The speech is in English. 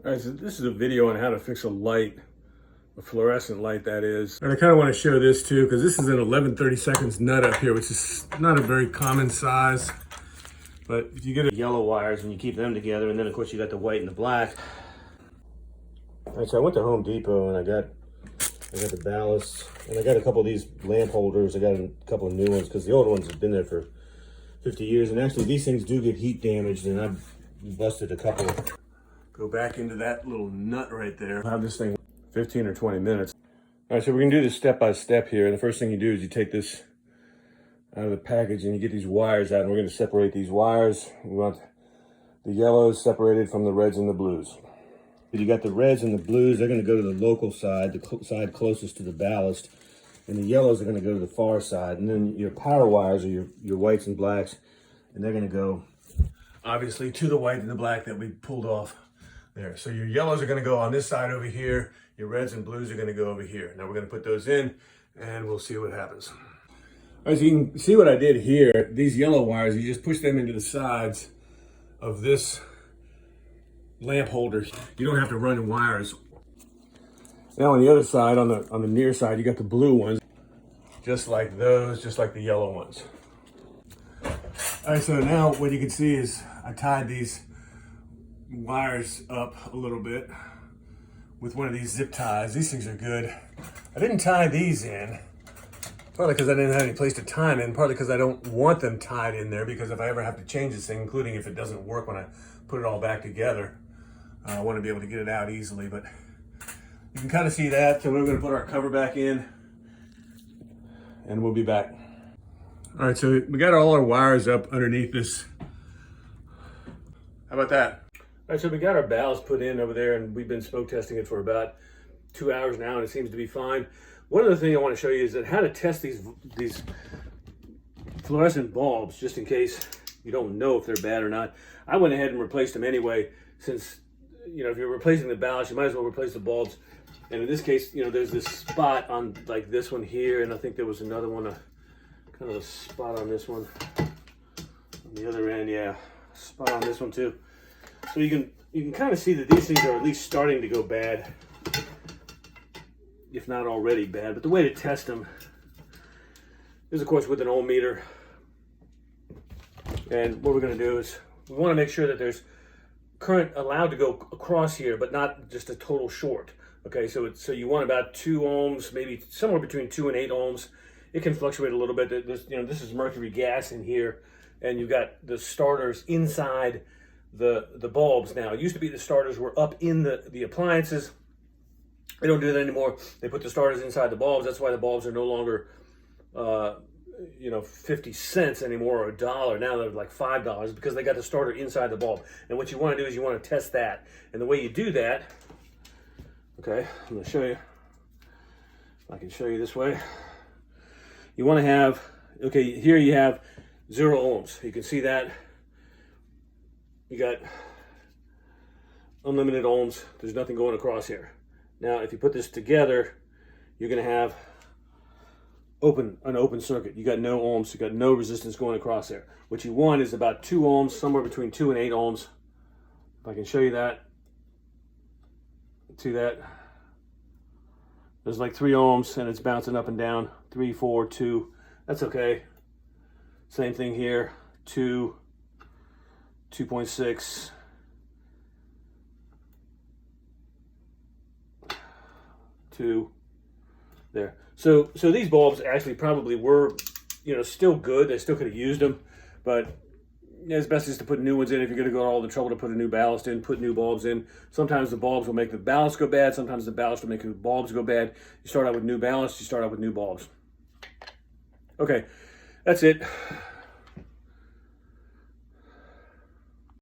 All right, so this is a video on how to fix a light, a fluorescent light that is. And I kind of want to show this too, because this is an 11/32 nut up here, which is not a very common size. But if you get a yellow wires and you keep them together, and then of course you got the white and the black. All right, so I went to Home Depot and I got the ballast, and I got a couple of these lamp holders. I got a couple of new ones because the old ones have been there for 50 years. And actually these things do get heat damaged, and I've busted a couple. Go back into that little nut right there. I'll have this thing 15 or 20 minutes. All right, so we're gonna do this step by step here. And the first thing you do is you take this out of the package and you get these wires out, and we're gonna separate these wires. We want the yellows separated from the reds and the blues. You got the reds and the blues, they're gonna go to the local side, the side closest to the ballast, and the yellows are gonna go to the far side. And then your power wires are your whites and blacks, and they're gonna go obviously to the white and the black that we pulled off there. So your yellows are gonna go on this side over here, your reds and blues are gonna go over here. Now we're gonna put those in and we'll see what happens. All right, so you can see what I did here. These yellow wires, you just push them into the sides of this lamp holder. You don't have to run wires. Now on the other side, on the near side, you got the blue ones, just like those, just like the yellow ones. All right, so now what you can see is I tied these wires up a little bit with one of these zip ties. These things are good. I didn't tie these in, partly because I didn't have any place to tie them in, partly because I don't want them tied in there, because if I ever have to change this thing, including if it doesn't work when I put it all back together, I want to be able to get it out easily. But you can kind of see that. So we're going to put our cover back in and we'll be back. All right, so we got all our wires up underneath this. How about that? All right, so we got our ballast put in over there, and we've been smoke testing it for about 2 hours now, and it seems to be fine. One other thing I want to show you is that how to test these fluorescent bulbs, just in case you don't know if they're bad or not. I went ahead and replaced them anyway, since, you know, if you're replacing the ballast, you might as well replace the bulbs. And in this case, you know, there's this spot on like this one here, and I think there was another one, kind of a spot on this one. On the other end, yeah, spot on this one too. So you can kind of see that these things are at least starting to go bad, if not already bad. But the way to test them is, of course, with an ohm meter. And what we're going to do is we want to make sure that there's current allowed to go across here, but not just a total short. Okay, so you want about 2 ohms, maybe somewhere between 2 and 8 ohms. It can fluctuate a little bit. This is mercury gas in here, and you've got the starters inside the bulbs now. It used to be the starters were up in the appliances. They don't do that anymore. They put the starters inside the bulbs. That's why the bulbs are no longer 50 cents anymore, or $1. Now they're like $5, because they got the starter inside the bulb. And what you want to do is you want to test that. And the way you do that, okay, I'm going to show you. I can show you this way. You want to have, okay, here you have 0 ohms. You can see that. You got unlimited ohms. There's nothing going across here. Now, if you put this together, you're going to have an open circuit. You got no ohms. You got no resistance going across there. What you want is about 2 ohms, somewhere between 2 and 8 ohms. If I can show you that. See that? There's like 3 ohms, and it's bouncing up and down. 3, 4, 2. That's okay. Same thing here. 2, 2.6. 2. There. So these bulbs actually probably were, still good. They still could have used them, but it's best is to put new ones in. If you're going to go to all the trouble to put a new ballast in, put new bulbs in. Sometimes the bulbs will make the ballast go bad. Sometimes the ballast will make the bulbs go bad. You start out with new ballast. You start out with new bulbs. Okay, that's it.